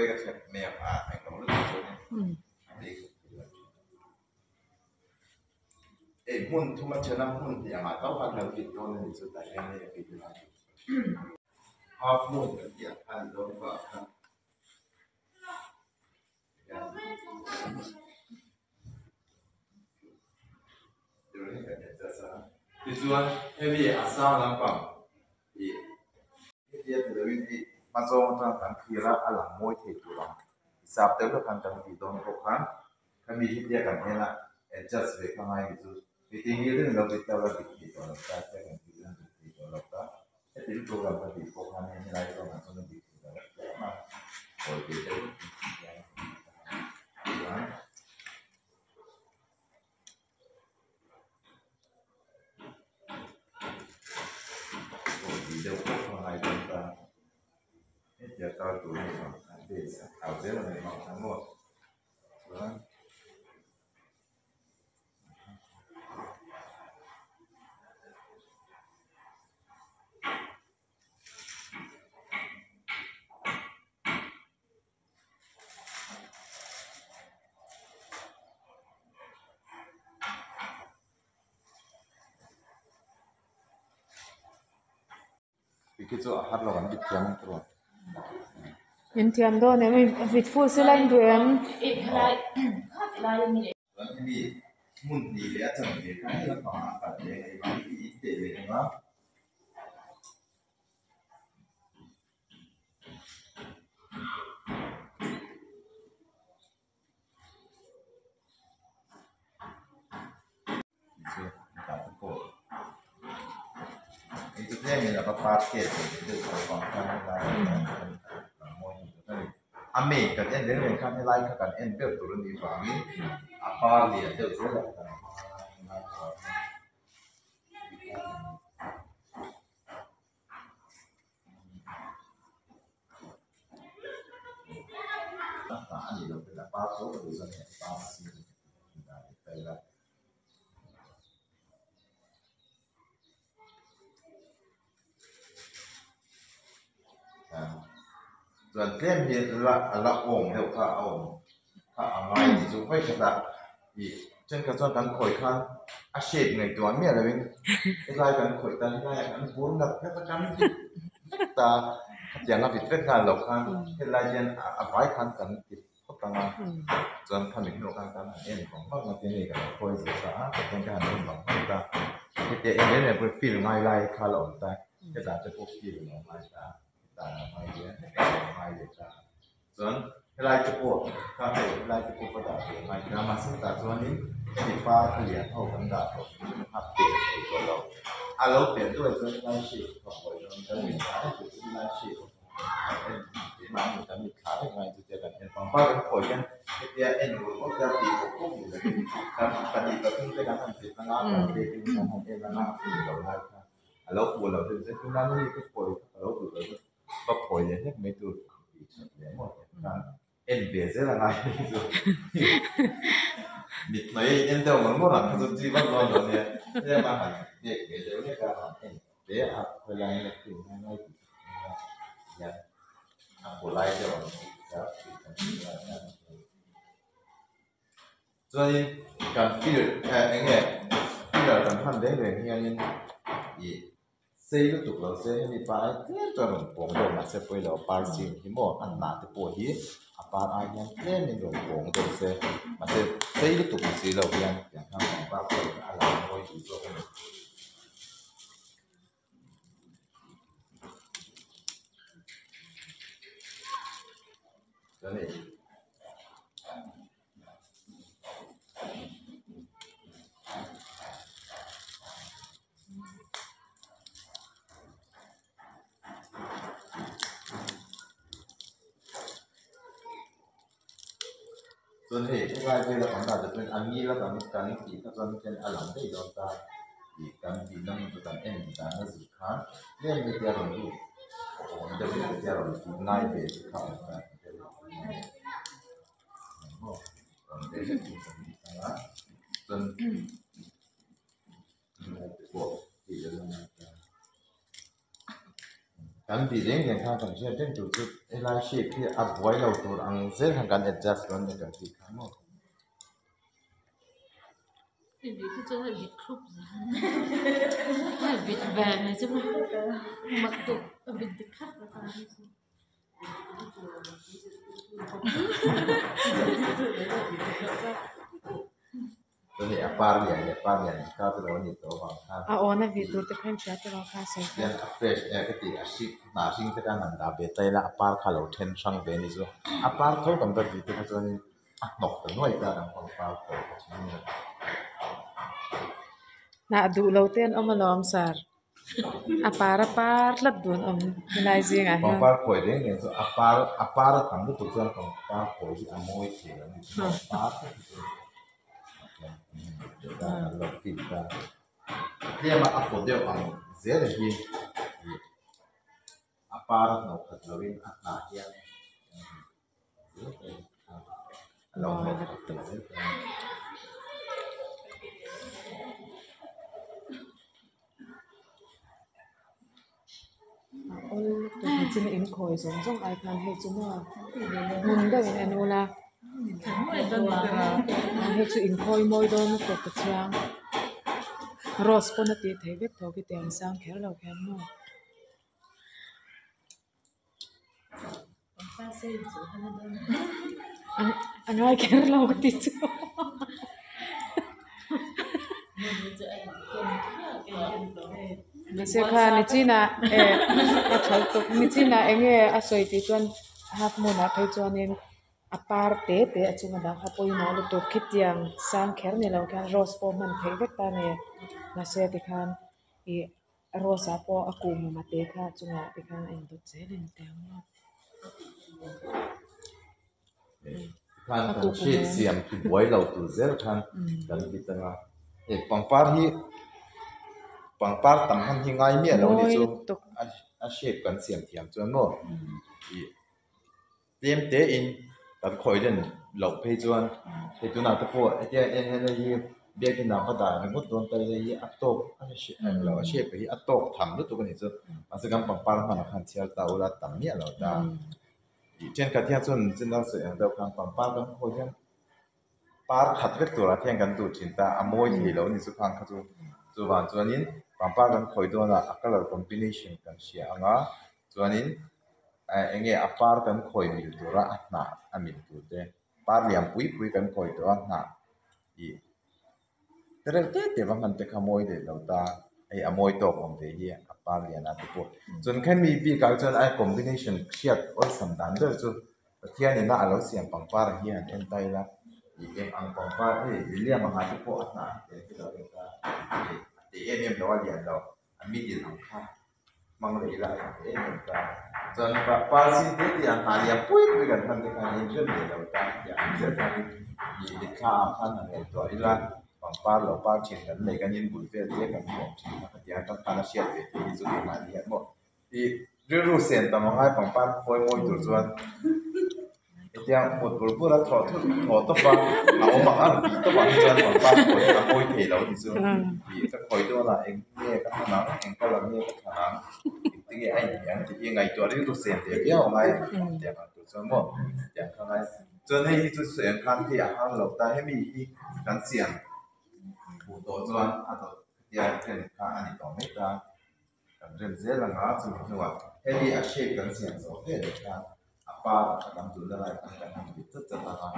กับแขกแมวแข่งกับลูกตัวนี้หุ้นทุกมันชนะหุ้นอย่างมาต้องพันธุ์ติดตัวในสุดท้ายเนี่ยติดอยู่แล้วพอหุ้นกับเกี่ยวพันโดนกว่าครับเดี๋ยวนี้กันจะสร้างที่ส่วนเฮวี่อาซาลำปังที่เดียร์เดวิดมาโซนทางการคีระอลังมวยเทตุลังสับเตอร์กันจังที่โดนพบกันเขามีที่เดียกันเนี่ยนะadjust ไปข้างในที่สุดที่ที่นี้เรื่องเราติดต่อเราติดต่อเราได้แค่กันที่เรื่องติดต่อเราได้แต่ที่ตัวเราติดพบกันเนี่ยอะไรก็มันต้องติดต่อเราแต่มาโอ้ยติดต่อเดี๋ยวพวกอะไรต่างๆจะต่อตัวนี้ก่อนเดี๋ยวเอาเรื่องอะไรมาทั้งหมดBegitu ahad lawan di tiang terus. Yang tiang doa ni, fit full selain tuan. Ini mun dilihat sama dia kan dia apa dia ini ide dia kan. Itu dia ni dapat paket itu kalau kan lain Ame kan dia kan lain kan enter turun di bawah apa dia tu lah ini loh tidak pasal urusannya pasti tidakส่วนเล่มเรียนละองค์เดียวข้าองค์ข้าอะไรที่จะไม่กระดับอีกเช่นกระทรวงการข่อยคันอาชีพในตัวเมียอะไรเป็นรายการข่อยตันได้การบุญกับนักการที่ตาอย่างนับผิดเป็นการหลอกคันเป็นรายเรียนอะไรคันกันติดข้อต่างๆส่วนทำอีกหน่วยการเองของบ้านเราที่นี่กันข่อยศึกษาเป็นการเรียนของบ้านเราที่เองเนี่ยเป็นฟิลไม่ไล่ข้าหลอกแต่ก็จะพวกฟิลไม่ไล่ไม่เยอะไม่เยอะจ้าส่วนลายจุดข้าให้ลายจุดก็ได้ไม่นำมาซึ่งแต่ส่วนนี้ติดฟ้าเรียนเท่ากันได้ภาพเปลี่ยนตัวเราเราเปลี่ยนด้วยส่วนลายชีพของเราจะมีขาจุดที่ลายชีพที่มาเหมือนกันมีขาได้ไงจะเจอกันเป็นความว่าเป็นผลกันเดียเอ็นหรือว่าจะตีพวกพวกอยู่เลยการปฏิบัติขึ้นเป็นการทำสิ่งนั้นเราเรียนรู้การทำเองนั้นเราได้ครับเราควรเราถึงจะขึ้นนั้นนี่ก็ควรเราดูเลยก็พออย่างนี้ไม่ตัวอีกอย่างหมดการเอ็นเบียร์เสียละไงมิดไม่เอ็นเดียวมันก็หลังสุดที่บ้านเราเนี่ยเรียกมาหาเด็กเดี๋ยวเรียกการหาเอ็นเดี๋ยวอัพเวลาเนี่ยถึงให้ง่ายอย่างหัวไหล่เดี๋ยวครับส่วนการฟิลอย่างเงี้ยฟิลการทำได้เลยอย่างนี้อีSei tu kalau saya ni pai terus pong dong masa poi lo pai sing himo anak tu poi hi apa ayam ni ni dong pong dong saya masa sei tu si lo yang ham apa poi alam poi tu so jadiส่วนเหตุที่รายเป็นหลังจากจะเป็นอันนี้แล้วก็มีการที่ถ้าจะเป็นอันหลังได้โดนตาอีกการที่นั่งตัวการเอ็นการให้สุดท้ายเรื่องไม่เกี่ยวกับรูปโอ้โหจะเป็นเกี่ยวกับง่ายเป็นเข้ากันเกี่ยวกับโอ้ตอนเด็กที่สมัยนั้นจนพวกที่จะลงมา kan bi ding yang kha kan sia den tu chu ela shape hi a boy lo tur ang zel han kan adjust don ne kan ti kha mo cái gì cứ cho là vịt khúc là vịt vàng này chứ mà mặc tụ vịt thì khác là saoตัวนี้apar ka tu lo ni to ba kha a ona vi tur te khan chat ra kha sai yan fresh ka ti a shi na sing te kan nan da be tai la apar kha lo then sang ve ni zo apar tho kam da vi te ka ni a nok ta noi ta dang pang pa ko ni na du lo ten om alom sar a par lat dun om nai zing a pang pa ko de ngen so apar tam tu tu pang pa ko ji a moi ti la ni pa da lo ti da dia ma apo de ang zer hi apar no khat lo in a na hian lo no khat lo ol to chin in khoi song song ai khan he chu na mun da in anula he chu in khoi moi don to ta chang ros po na ti thei vet to ki tiang sang kher lo khan no pha xây dựng hay là đơn an ai kher lo ka ti chu ni se kha ni china a thal to ni china enge a soi ti chuan hak mo na thai chuan in a par te a chunga da kha poi no lu to khitiang sang kher ni lo khan ros po man thei vet ta ne na se ti khan i rosa po a kum ma te kha chunga ti khan en to che len tang no khan kan sheet siam tu boy lo tu zel khan kan bi tanga e pangpar tam han hi ngai mi lo ni chu a shape kan siam thiam chuan no i tem te in kan khoi den lo phei chuan he tu na ta po atia en hi be ki na ka da ni ngot don tai hi a tok a lo a shape hi a tok tham lu tu kan ni chu asa kam pangpar man khan chial ta ula tam mi lo da chen ka thia chun chin da se ang da kang pangpar kan khoi hian par khat vek tur a thiang kan tu chin ta a moi thi lo ni chu khang kha chu chu van chuanin pangpar kan khoi do na a color combination kan sia anga chuanin enge a par kan khoi mil tura a hna a mil tu te par liam pui kan khoi to a hna i tere te wang kan te kha moi de lo ta ai a moi to om ve hi a par lian a te po chun khan mi pi ka chuan ai combination khiat ol sam dan der chu thian ni na alo siam pangpar hi an en tai la i em ang pangpar hi liam anga te po a hna te ki lo ta te em lo lian lo a mi din ang kha mang le la te em ta chun pa sin te ti an ha liam pui kan than te khan in chen de lo ta ya je ta ni kha khan an to ila pangpar lo par chin kan le kan in bul vel te kan mo chin ka dia kan kana sia te ti zu ma ni mo i ru sen ta ma hai pangpar foi moi tur chuan tiang một bữa bữa đã thọ tóc ba à ông mặc ăn bị tóc bằng chân bằng ba khỏi là môi thể đâu thì xưa thì các khỏi đó là em nghe các thằng nào em có làm nghe các thằng nào thì nghe anh thì ngày tuổi đấy tôi xem thì biết không ai thì là tôi cho mua thì không ai cho nên tôi xem khăn thì hàng lộc ta hay bị khăn xiềng phụ tổ cho anh à tổ thì anh thấy khăn anh tổ mấy ta cảm giác dễ là ngã chịu không ạ hay bị áp chế khăn xiềng rồi thế được không apa akan tunda lah akan itu tentang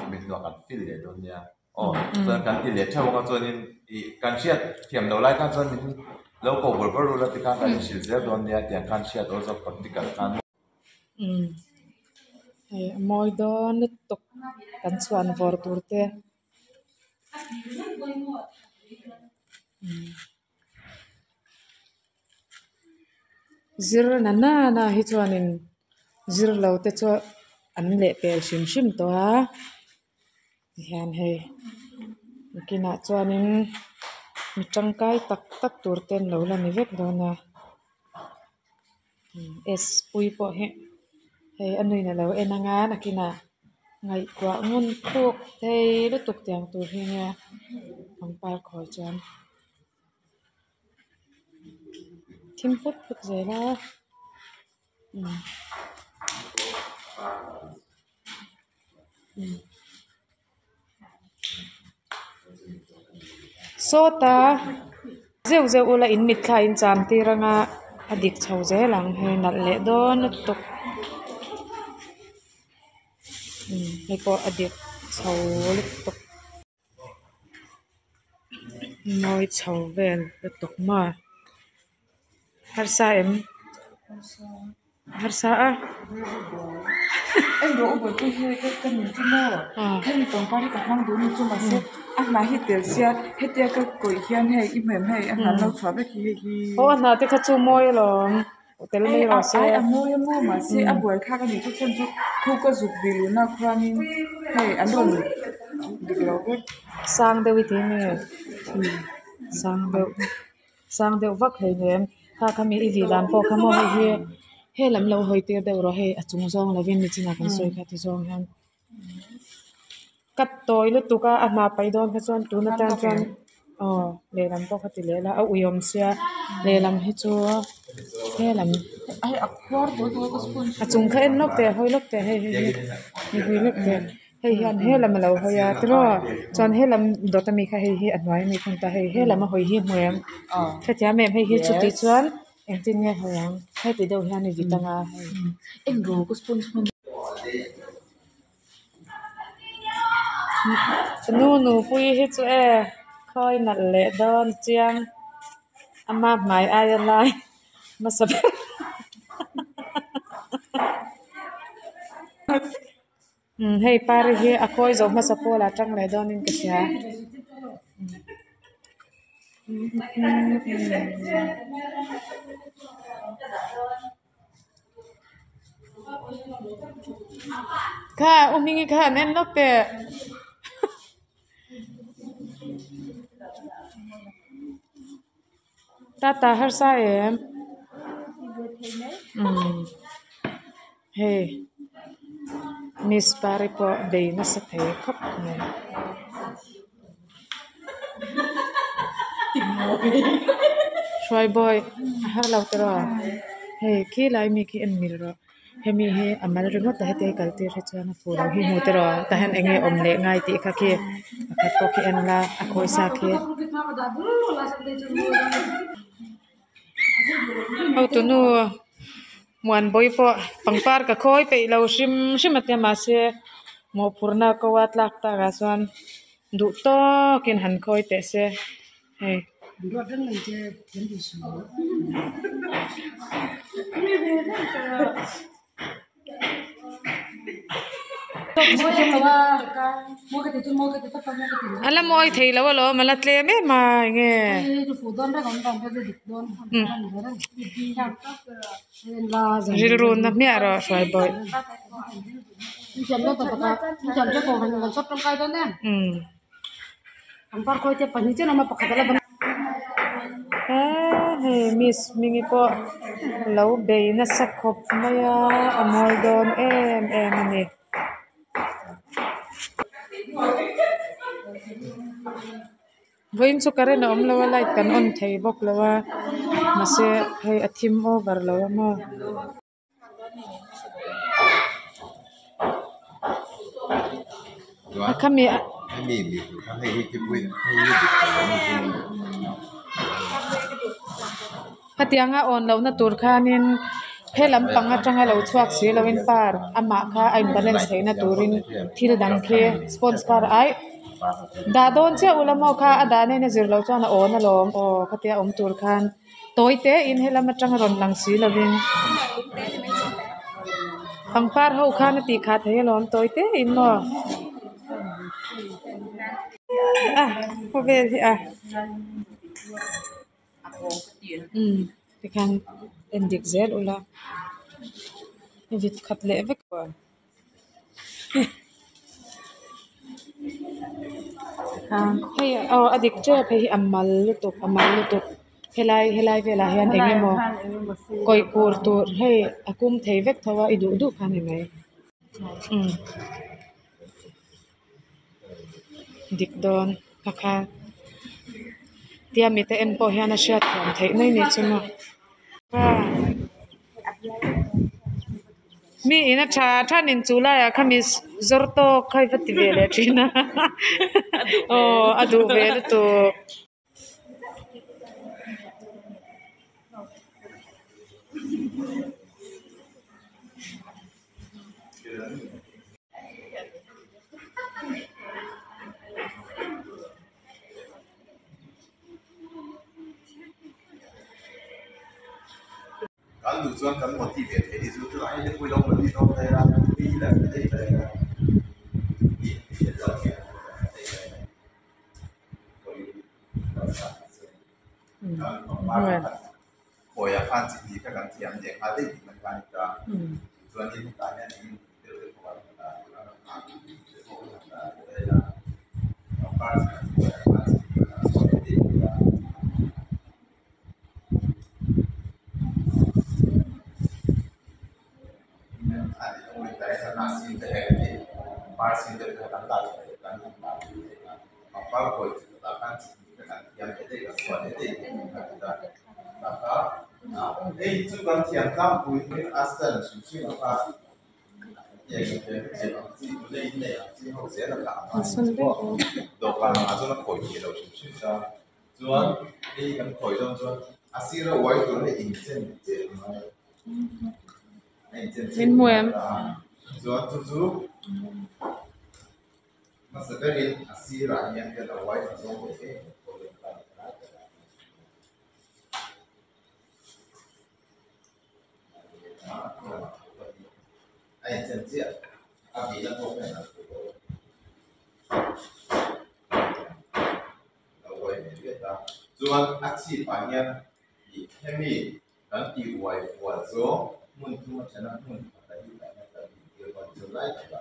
mình lo kan feel le don ya so kan ti le chau ka chonin I kan siat thiam do lai kan chon min lo ko bor bor la ti kan kan sil zel don ya tiang kan siat also practical kan ai moi don lu tok kan chuan vor tur te zir na hi chuanin zir lo te chu an le pel shim to a hian hei kina chuanin mi tangkai tak tur ten lo la ni vek do na es pui po he hei anui na lo enanga na kina ngai kwa ngun khok thei lu tuk tiang tur hi nia pangpar khoi chuan thim phut zela sota zeu zeu ula in mit kha in cham ti ranga adik chho je lang he nal le don tok he ko adik chho le tok noi chho vel le tok ma har sa em har sa a em đổ bởi cái mình chung mơ thế mình tổng quan cả năm đứa mình chung mà sẽ anh nói hết tiền xe hết tiền cái quỷ hiền hay im mềm hay anh nói lâu xóa với khi ô anh nói thì khá chung môi rồi tên là mấy rồi ai anh mua mà sẽ anh buổi khác cái gì chút chân chút không có dục vì luôn nào khoan hay anh đồn được lâu cái sang đâu thì nè sang đâu vắt hay nè kha kami i vi dan po kamo he lam lo hoi te de ro he achung zong la vin ni china kan soi kha ti zong han kat toy lu tu ka ana pai don kha chon tu na tan chon le lam po kha ti le la a uyom sia le lam he chu he lam ai accord đối có spoon achung kha en lok te hoi lok te he hoi lok te he hian he lam lo hoya tro chon he lam do ta mi kha he anwai mi khon ta he lam hoi hi moem kha tia mem he hi chu ti chuan em tin nghe hoang hay từ đâu hian ni vitanga em đổ có spoon nu pui hi chu e khoi nat le don chiang ama mai ai lai ma sab hey par hi a khoi zo ma sapola tang le don in ka sia kha umingi kha nen lok te tata har sa em hey miss pare po de na sa the khop ne Shoy boy har law tero hey ki lai mi ki en mil ro he mi he amal ringo ta he te kalte re chana fura hi mu tero ta han enge omle ngai ti kha ki kha ko ki en la a khoi sa ki au tu nu muan boy po pangpar ka khoi pe lo shim atya ma se mo purna ko wat lak ta ga swan du to kin han khoi te se hey alam moi thei lawa lo malatle me ma nge ril run na me ro swai boy chấm cho tập cả chấm cho cổ hành sốt trong cây đó nè anh par coi thế pani chứ nó mà bạc cái là hey miss mingi po lo be na sakhop maya amol don em ani voin chu kare na omlo light kan on thei bok lawa mase hey athim over lawa ma kami mi hay cái quên hay hatianga on lo na tur khanin phelam panga tanga lo chuak si lovin par ama kha I'm balance theina turin thil dang khe sponsor ai da don che ulamo kha adane ne zirlo chana on alom o khatia tur khan toite in helama tanga ron lang si lovin pangpar ho khan ti kha thelom toite in mo hobe vi kan endik zel ula vit khatle vek ko hey adik che phe amal lutuk helai vela hian engemo koi kur tur hey akum thei vek thawa idu du khan ngai dik don kha tia mi te en po hian a shat thei nei ni chuma mi ina tha nin chula ya khami zorto khai vati vele trina oh adu vele to kan lu chuan kan motivate he chu chu ai le pui lo mo ti no te ra ti la te te ra ti ti lo ke hồi à phan chỉ thì các bạn thiam để khá định mình phan cho cho nên tại nên mình đều được gọi là đây là phan chỉ mình tại sao mà xin cái này phan xin được cái đám đại đám đại phan hồi là phan chỉ các bạn thiam để đây là soạn để đây maka itu kan tiang kampung ini asal suci maka ya kita ini ya sih harusnya nak dokan asal nak koi kita suci sa jual ini kan koi jual asal awal tu ni injen min muam jual tu masa beri asal yang kita awal tu ai chân diện vì nó không phải là rồi mình biết là do ác chi bản nhân thì thêm mi đang đi ngoài của số muốn thu cho nó muốn phải đi lại là điều còn chưa lại là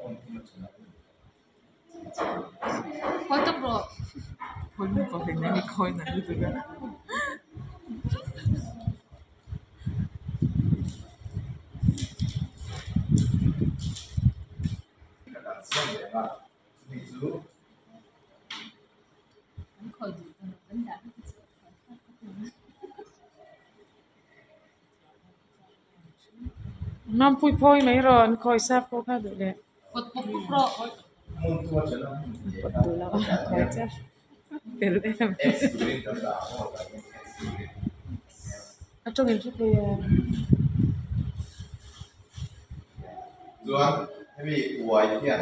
muốn thu cho nó khói tốc độ khôi nó có hình này khôi này như thế đó nam pui poi mai ron khoi sa po kha du le cột tốc độ muốn thu cho nó du la khoi cha pel em extreme đó là một cái extreme a trong em chút rồi vì ngoài kia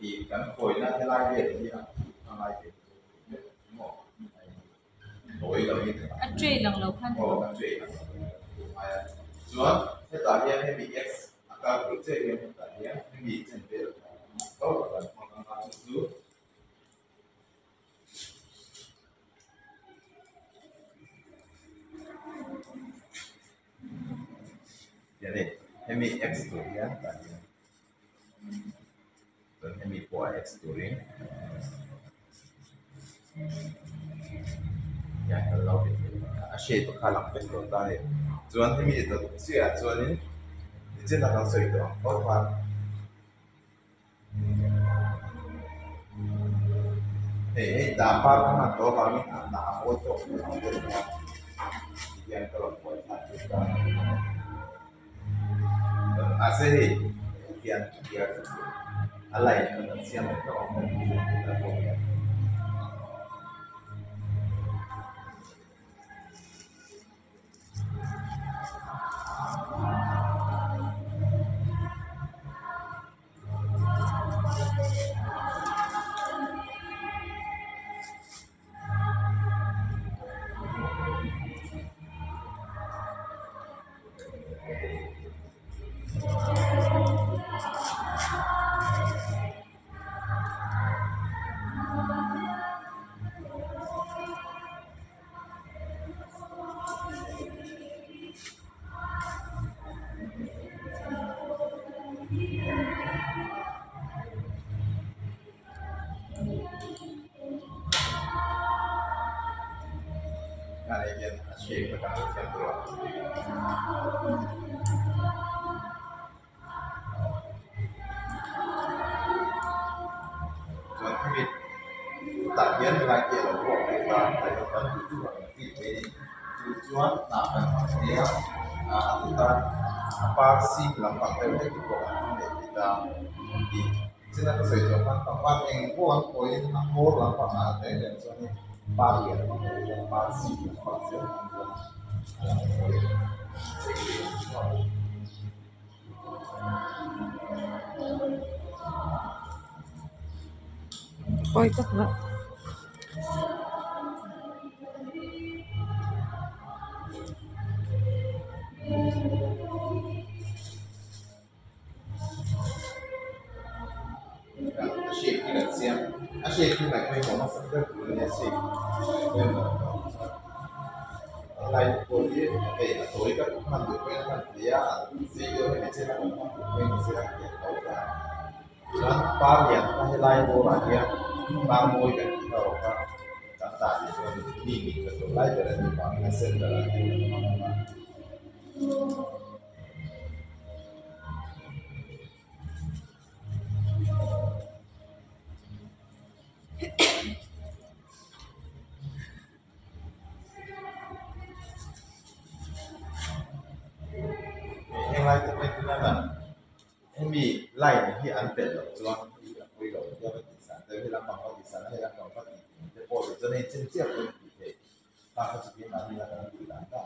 thì cắn khối nó cái lai về thì là lai về nổi là như thế ăn chơi lần lâu khăn ăn chơi rồi thế tại nhiên hay bị x akan kerja yang tadi ya bị chân về đó là một con số jadi hemi x tu ya tadi dan hemi kuah x tu ni ya kalau asyik tu kalang betul tadi jual hemi itu siapa jual ini trên là nó sợi đó có khoan để đảm bảo các mặt đó vào những hạng nào ô tô nó được thì em có một hạng chúng ta sẽ hiện hiện lại nó xem cái đó là một Kalian asyik berkata yang berlaku. Tuan Hamid, tadian lagi lombok kita, tapi kan itu waktu ini tujuan nak dia aturan Parsi lampang tayo ay ko ang kita di sila ko sa ito kan tapat yang ko ang koin ang mo lampang natin dan so ni pari ang Parsi Parsi ang koin oi tak na shape ni siya shape ni like may mo sa ko ni shape lai ko ye ke toi ka man do pe na dia si yo ni che na ko pe ni se ke to ka sa pa ya ka lai ko la dia ba mo ka ki to ka ta ta ni ni ka to lai ka ni pa na se da yang lain tu itu nana, ini lainที่อันเป็นหรอกจ้ะคุยกับเจ้าหน้าที่ศาลแต่ที่เราฟังเขาที่ศาลให้เราฟังเขาที่จะพอจะในเช่นเจียบเป็นปีเอกตามเขาจะพิจารณาที่เราต้องพิจารณาได้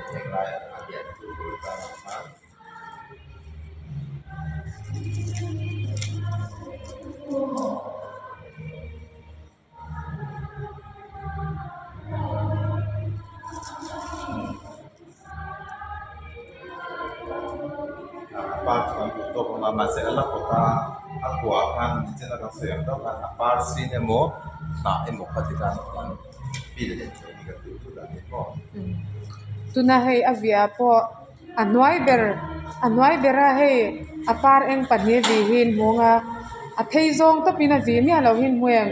yang lain ada dulu sama apa untuk masalah kota aku akan bicara tentang apa Parsi ni mo na emo patikan pilih ini kan itu dah itu tuna hei avia po anwai bera hei apar eng panye vi hin monga a pheizong to pina vi mi alo hin mueng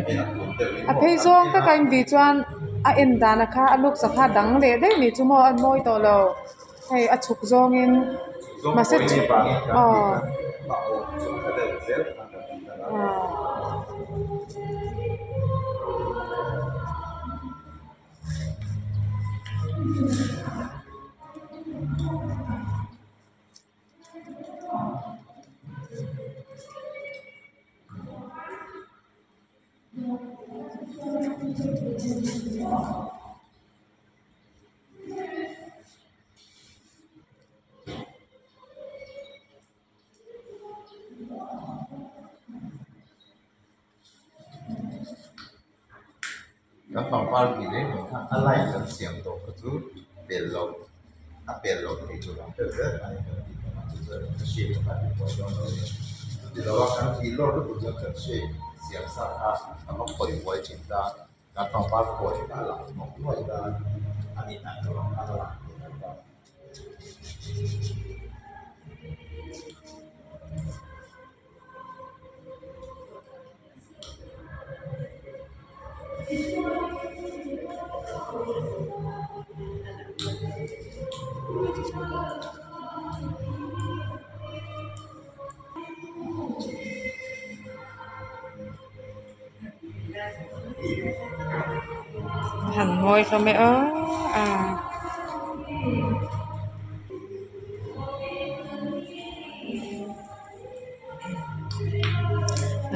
a pheizong ta kain vi chuan a en dana kha aluk sakha dang le de ni chumo an moi to lo hei a chuk zong in maseแล้วฟังป้าดีเลยถ้าอะไรกันเสียงโตก็คือเปลี่ยนลมเปลี่ยนลมที่จุดนั้นเกิดอะไรกันที่มันจะเกิดเสียงอะไรที่เราต้องรู้ที่เราว่าการที่เรารู้จักกันเสียงสาขาแล้วก็ปล่อยไว้จินตาการฟังป้าปล่อยได้หลังมองปล่อยได้อันนี้นั่นก็อันหลังนะครับ hẳn ngồi không mẹ à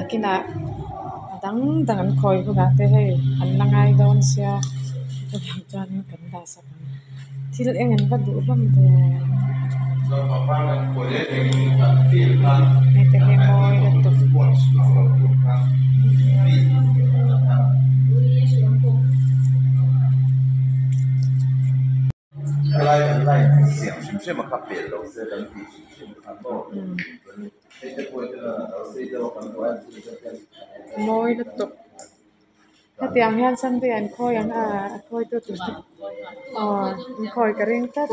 kina dang dangan khoi ko gate he an langai don sia to jan kan da sa thil engan ba du bam te me te he moi to laiเสียงชิมเช่มาขับเปลี่ยนเราเสียกันที่ชิมขับโต้จะป่วยจะเราเสียจะว่ากันว่าที่จะเป็น moi to ta tiang hian san te an khoi an khoi to tu khoi ka ring ta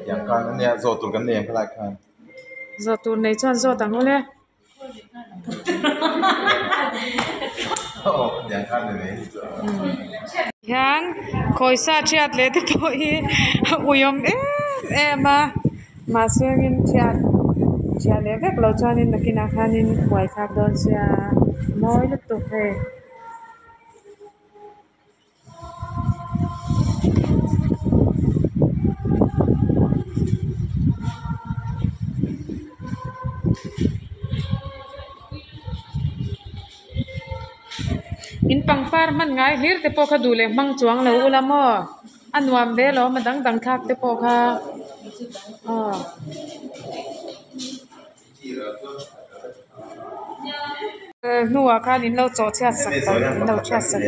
อย่างการเนี่ยโจตุกันเนี่ยก็ได้ครับ zo tu nei chuan zo tang ole อย่างข้างเลยยันคอยซาเชียดเลยที่พออีอุยมมาเสียงินเชียดเลยก็เราจอนินนักนักนินไว้คักโดนเสียน้อยลุตุเฮอินปังปาร์มันไงฮิร์เตปโอคาดูเลยมังจวงเลยอุลามออันวามเดลมันดังคักเตปโอคานัวค่ะนี่เราโจทย์ชัดสักเราชัดสัก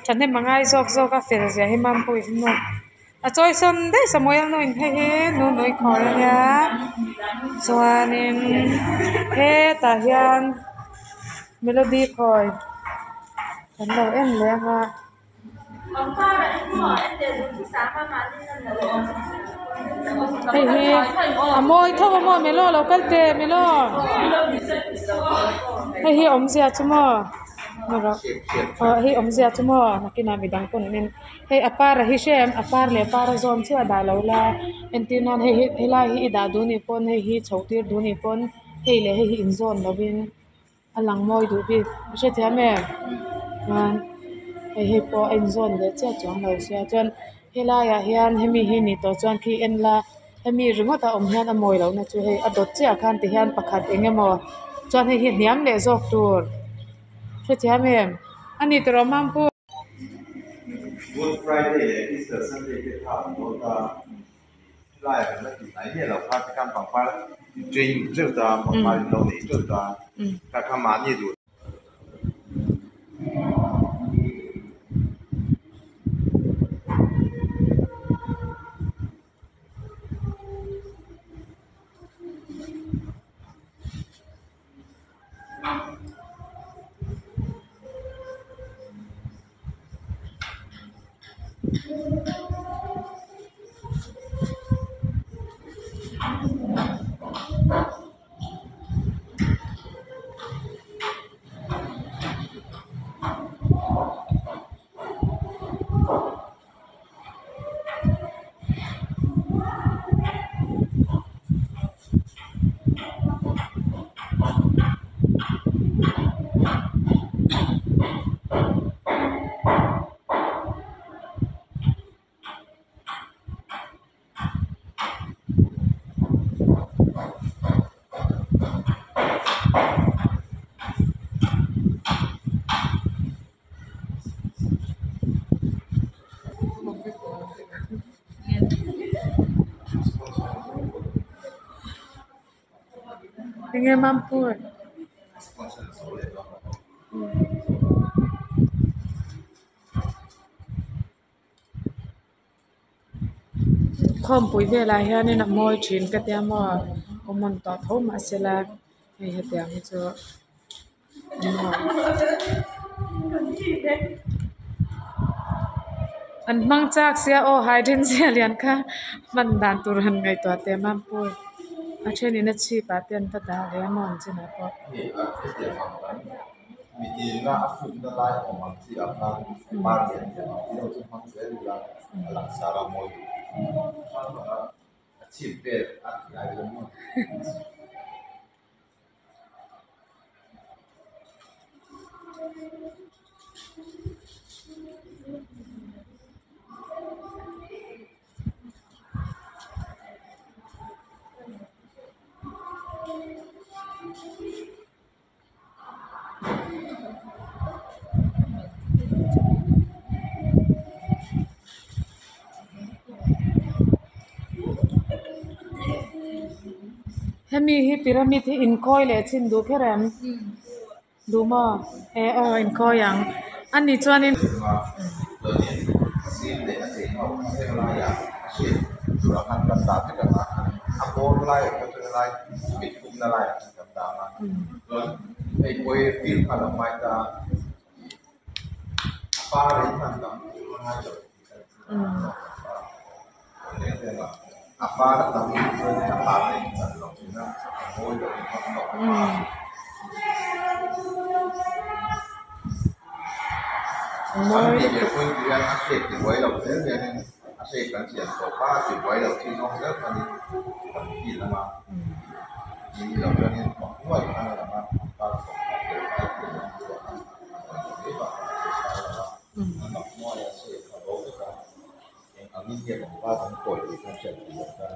ฉันให้มาง่ายซอกกาแฟเสียให้มันปุยนู่นจอยสันได้สมัยนู้นเฮ้นู่นคอยเนี่ยส่วนนี้ตาเฮียนเมโลดี้คอยฉันเราเลยค่ะเฮ้อโมยท่อโมยเมโลเราก็เตะเมโลเฮ้อมเสียชั่วโมงนะครับเฮ้อมเสียชั่วโมงนักกินน้ำบิดังคนนึงเฮ้อปาร์ฮิเชมปาร์เลยปาร์โซนเชื่อได้แล้วละเอ็นตีนันเฮ้อลาฮิดาดูนี่ปนเฮ้อชาวตีดูนี่ปนเฮ้อเลยเฮ้ออินโซนแล้ววินอันหลังมอยดูพี่ไม่ใช่เท่าไหร่งั้นเฮ้อพออินโซนเดี๋ยวจะจงเราเสียจนเฮ้อลายเฮียนเฮ้มีเฮนี่ตัวจวนขี้เอ็นละเฮ้มีเรื่องว่าแต่เฮียนอมวยแล้วนะจู่เฮ้อดดเจ้าคันที่เฮียนประคัดเองมั้งจวนเฮ้อเนียมเลยจอกตัวใช่ไหมอันนี้ตัวมั่งพูด Good Friday Easter Sunday ที่ผ่านมาก็ไล่กันมาที่ไหนเนี่ยเราพาไปกันฝั่งฟ้าจริงเจ้าตาฝั่งฟ้าเราหนีเจ้าตาแต่ข้ามานี่ดูDengan mampu. Không bùi về lại ha nên là môi chuyện cái tiệm mà ông mình tỏ thấu mà sẽ là hay hết tiệm cho anh mang chắc sẽ ô hai đến sẽ liền cả mình đàn tu hành ngày tòa tiệm mampu ở trên này nó chỉ bà tiền tất cả để mòn trên này cóมีทีน่าฝุ่นละลายออกมาที่อาคารบ้านเนี่ยที่เราจะทำเสร็จแล้วหลังสารมวยท่านว่าอาชีพเป็นอะไรกันมั้งให้มีพีระมิดที่อินคอยเลยชินดูแค่แรมดูมาอินคอยอย่างอันนี้ชวนนี่มาตัวนี้สิ่งเด็กสิ่งเขาเสียลายอย่างเช่นดูราคากันตามที่กันมาอัพโหลดไลฟ์ก็จะไลฟ์ปิดคุมไลฟ์กันตามมาแล้วไอ้คุยฟิลกันออกมาตาป้าเรื่องต่างๆง่ายเลยเนี่ยเรื่องว่าป้าต่างๆเรื่องป้าเรื่องต่างๆ ngồi được hoạt động Moi thì địa phương thì ăn sẽ thì quấy đầu thế thì ăn sẽ cần tiền của ba thì quấy đầu thì nó rất là gì là mà chỉ đầu cho nên khoảng quấy ăn là mà ba số nó mua là sẽ có bố cái ở bên kia của ba tháng tuổi thì không sẽ được ra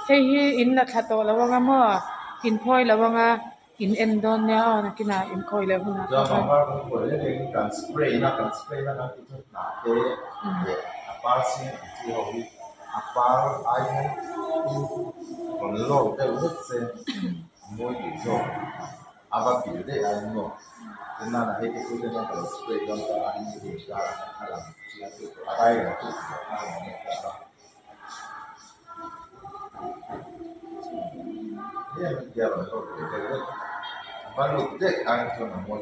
hei in la thato lawanga mo in phoi lawanga in endon ya na kina in khoi le huna do mà ba tháng tuổi thì cần spray nó cái chút nã thế để ba xin thì hầu như ba ai còn lâu đều rất sen mỗi cái rồi ba kiểu đấy ai nó thế nên là hay cái thứ này cần spray trong cả anh thì ra là làm chỉ là cái đây là cái thế là giờ là rồi cái và lúc đấy anh cho nó mỗi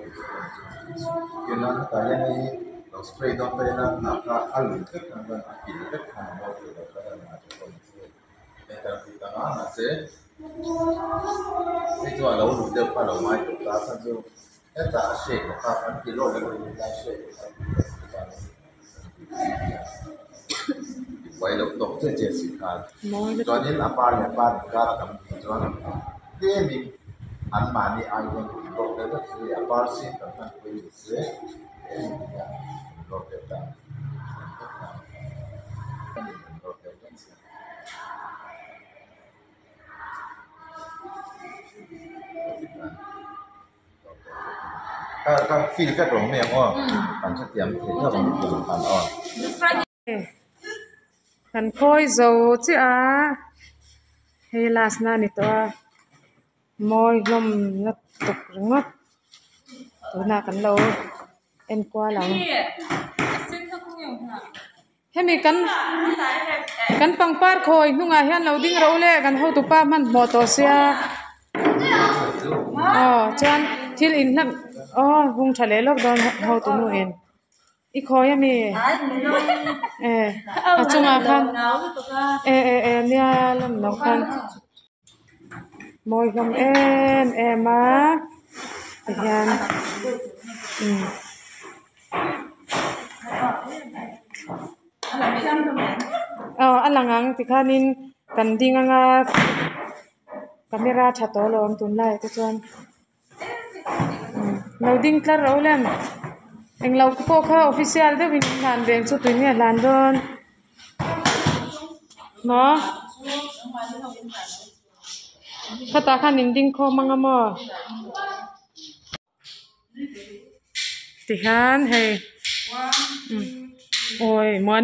cái nên cái này nó spray trong đây là nó cả ăn tất cả các kiểu tất cả mọi thứ là cái là cho cái thì ta nói là sẽ cái chỗ là lúc đấy phải là mai chúng ta sang chỗ cái ta sẽ có các anh kilo là người ta sẽ quay lúc đó sẽ chết sĩ khai cho nên là ba cái là cầm cho nó thế mình ăn mà đi ai cũng có cái đó sẽ ba sẽ cần phải quay sẽ có cái đó các phi các rồng mèo à bạn sẽ tiệm thì các bạn dùng bạn à kan khoi zo chi a hei las na ni to moi lom na tok ringot to na kan lo en kwa lang hemi kan pangpar khoi nunga hian lo ding ro le kan ho tu pa man mo to sia chan thil in lam hung thale lok don ho tu nu en i khoi mi chunga khan nia lam lo khan moi lam ma hian alangang ti khanin kan dinganga camera thato lom tun lai te chuan loading tlar ro lem eng lo ko kha official de win han beng chu tuin nge lan don no khata khan in ding kho manga mo ti han hei oi mon